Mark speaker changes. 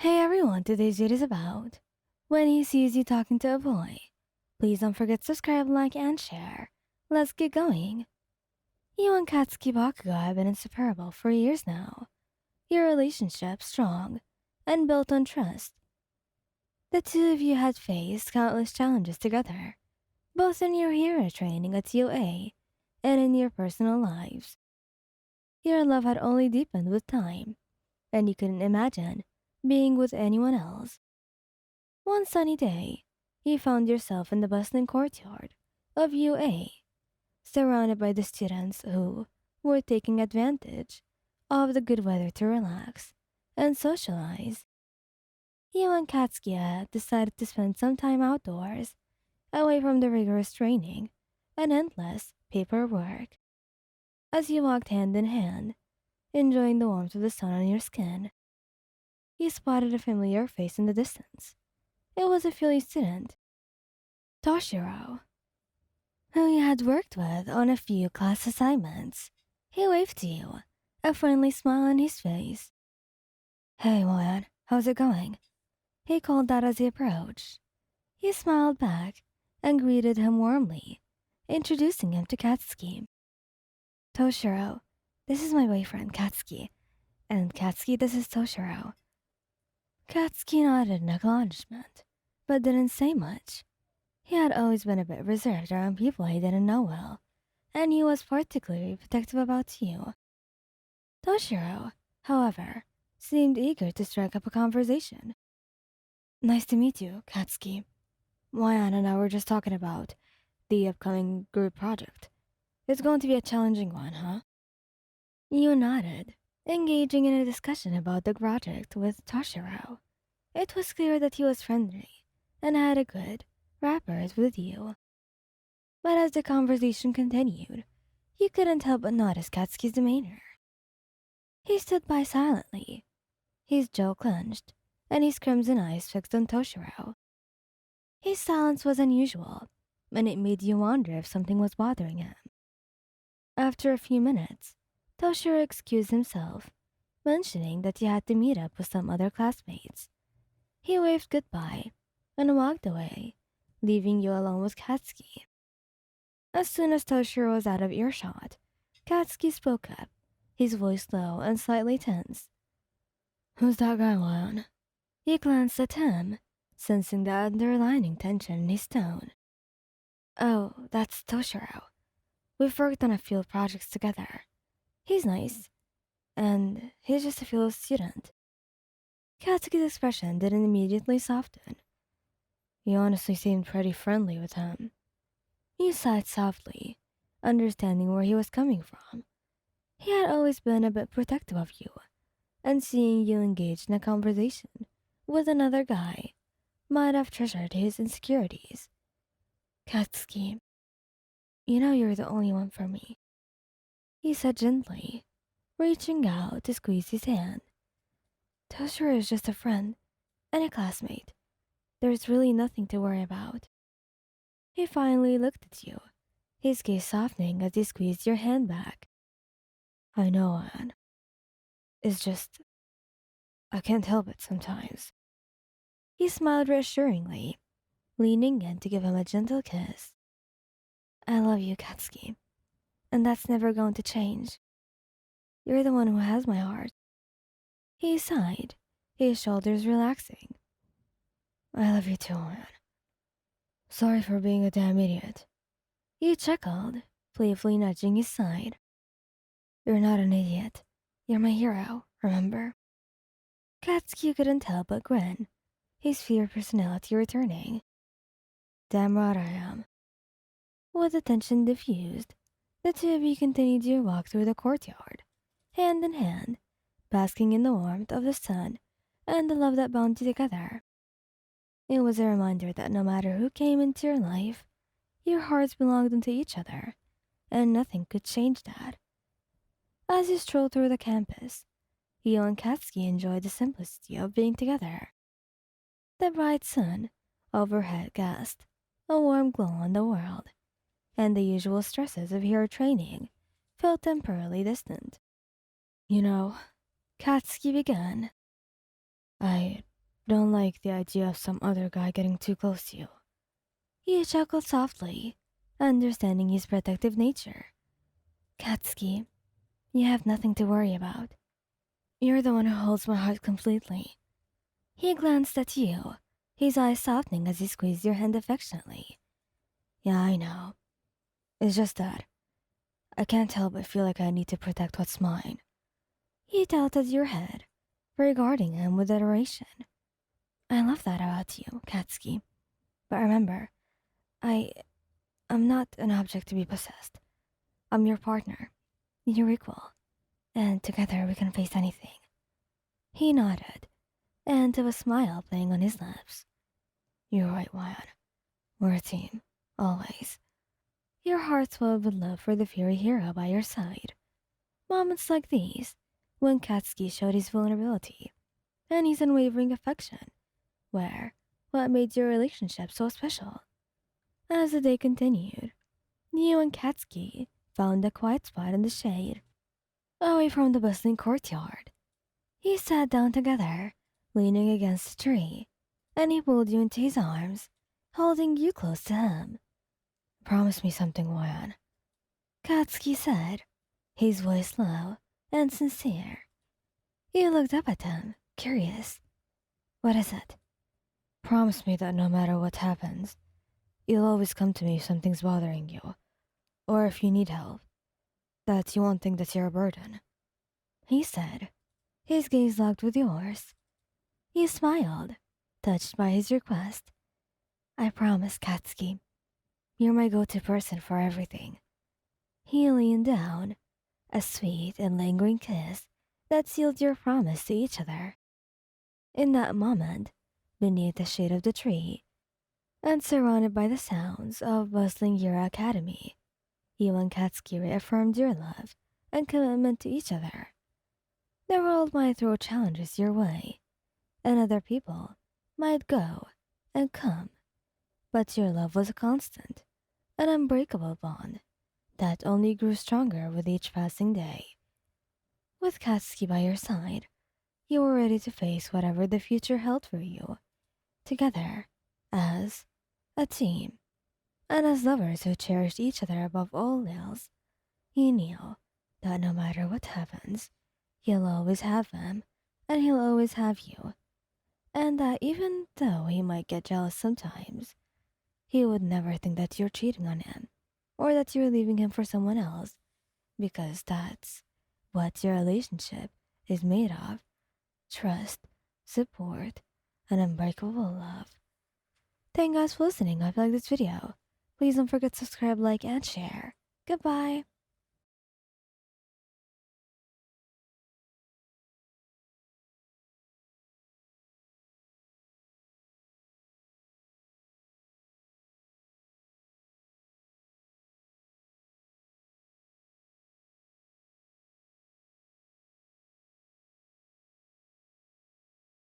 Speaker 1: Hey everyone, today's video is about when he sees you talking to a boy. Please don't forget to subscribe, like, and share. Let's get going. You and Katsuki Bakugou have been inseparable for years now. Your relationship strong and built on trust. The two of you had faced countless challenges together, both in your hero training at UA and in your personal lives. Your love had only deepened with time, and you couldn't imagine being with anyone else. One sunny day, you found yourself in the bustling courtyard of UA, surrounded by the students who were taking advantage of the good weather to relax and socialize. You and Katsuya decided to spend some time outdoors, away from the rigorous training and endless paperwork. As you walked hand in hand, enjoying the warmth of the sun on your skin, you spotted a familiar face in the distance. It was a fellow student, Toshiro, who you had worked with on a few class assignments. He waved to you, a friendly smile on his face. "Hey, Moyan, how's it going?" he called out as he approached. You smiled back and greeted him warmly, introducing him to Katsuki. "Toshiro, this is my boyfriend, Katsuki. And Katsuki, this is Toshiro." Katsuki nodded in acknowledgement, but didn't say much. He had always been a bit reserved around people he didn't know well, and he was particularly protective about you. Toshiro, however, seemed eager to strike up a conversation. "Nice to meet you, Katsuki. Mayan and I were just talking about the upcoming group project. It's going to be a challenging one, huh?" You nodded, engaging in a discussion about the project with Toshiro. It was clear that he was friendly and had a good rapport with you. But as the conversation continued, you couldn't help but notice Katsuki's demeanor. He stood by silently, his jaw clenched, and his crimson eyes fixed on Toshiro. His silence was unusual, and it made you wonder if something was bothering him. After a few minutes, Toshiro excused himself, mentioning that he had to meet up with some other classmates. He waved goodbye and walked away, leaving you alone with Katsuki. As soon as Toshiro was out of earshot, Katsuki spoke up, his voice low and slightly tense. "Who's that guy, Lion?" He glanced at him, sensing the underlying tension in his tone. "Oh, that's Toshiro. We've worked on a few projects together. He's nice, and he's just a fellow student." Katsuki's expression didn't immediately soften. "You honestly seemed pretty friendly with him." You sighed softly, understanding where he was coming from. He had always been a bit protective of you, and seeing you engaged in a conversation with another guy might have treasured his insecurities. "Katsuki, you know you're the only one for me," he said gently, reaching out to squeeze his hand. "Toshiro is just a friend and a classmate. There's really nothing to worry about." He finally looked at you, his gaze softening as he squeezed your hand back. "I know, Anne. It's just, I can't help it sometimes." He smiled reassuringly, leaning in to give him a gentle kiss. "I love you, Katsuki, and that's never going to change. You're the one who has my heart." He sighed, his shoulders relaxing. "I love you too, Anne. Sorry for being a damn idiot." You chuckled, playfully nudging his side. "You're not an idiot. You're my hero, remember?" Katsuki couldn't help but grin, his fierce personality returning. "Damn right I am." With the tension diffused, the two of you continued your walk through the courtyard, hand in hand, basking in the warmth of the sun and the love that bound you together. It was a reminder that no matter who came into your life, your hearts belonged to each other, and nothing could change that. As you strolled through the campus, you and Katsuki enjoyed the simplicity of being together. The bright sun overhead cast a warm glow on the world, and the usual stresses of hero training felt temporarily distant. "You know," Katsuki began, "I Don't like the idea of some other guy getting too close to you. He chuckled softly, understanding his protective nature. Katsuki, you have nothing to worry about. You're the one who holds my heart completely. He glanced at you, his eyes softening as he squeezed your hand affectionately. Yeah, I know. It's just that I can't help but feel like I need to protect what's mine. He tilted your head, regarding him with adoration. I love that about you, Katsuki. But remember, I am not an object to be possessed. I'm your partner, your equal, and together we can face anything. He nodded, and there was a smile playing on his lips. You're right, Wyan. We're a team, always. Your heart swelled with love for the fairy hero by your side. Moments like these, when Katsuki showed his vulnerability and his unwavering affection, were what made your relationship so special. As the day continued, you and Katsuki found a quiet spot in the shade, away from the bustling courtyard. He sat down together, leaning against a tree, and he pulled you into his arms, holding you close to him. Promise me something, Wayan, Katsuki said, his voice low and sincere. You looked up at him, curious. What is it? Promise me that no matter what happens, you'll always come to me if something's bothering you, or if you need help, that you won't think that you're a burden. He said, his gaze locked with yours. You smiled, touched by his request. I promise, Katsuki. You're my go-to person for everything. He leaned down, a sweet and lingering kiss that sealed your promise to each other. In that moment, beneath the shade of the tree, and surrounded by the sounds of bustling Yura Academy, you and Katsuki reaffirmed your love and commitment to each other. The world might throw challenges your way, and other people might go and come, but your love was a constant, an unbreakable bond that only grew stronger with each passing day. With Katsuki by your side, you were ready to face whatever the future held for you, together, as a team, and as lovers who cherished each other above all else. He knew that no matter what happens, he'll always have them, and he'll always have you, and that even though he might get jealous sometimes, he would never think that you're cheating on him, or that you're leaving him for someone else, because that's what your relationship is made of: trust, support, and unbreakable love. Thank you guys for listening. If you like this video, please don't forget to subscribe, like, and share. Goodbye.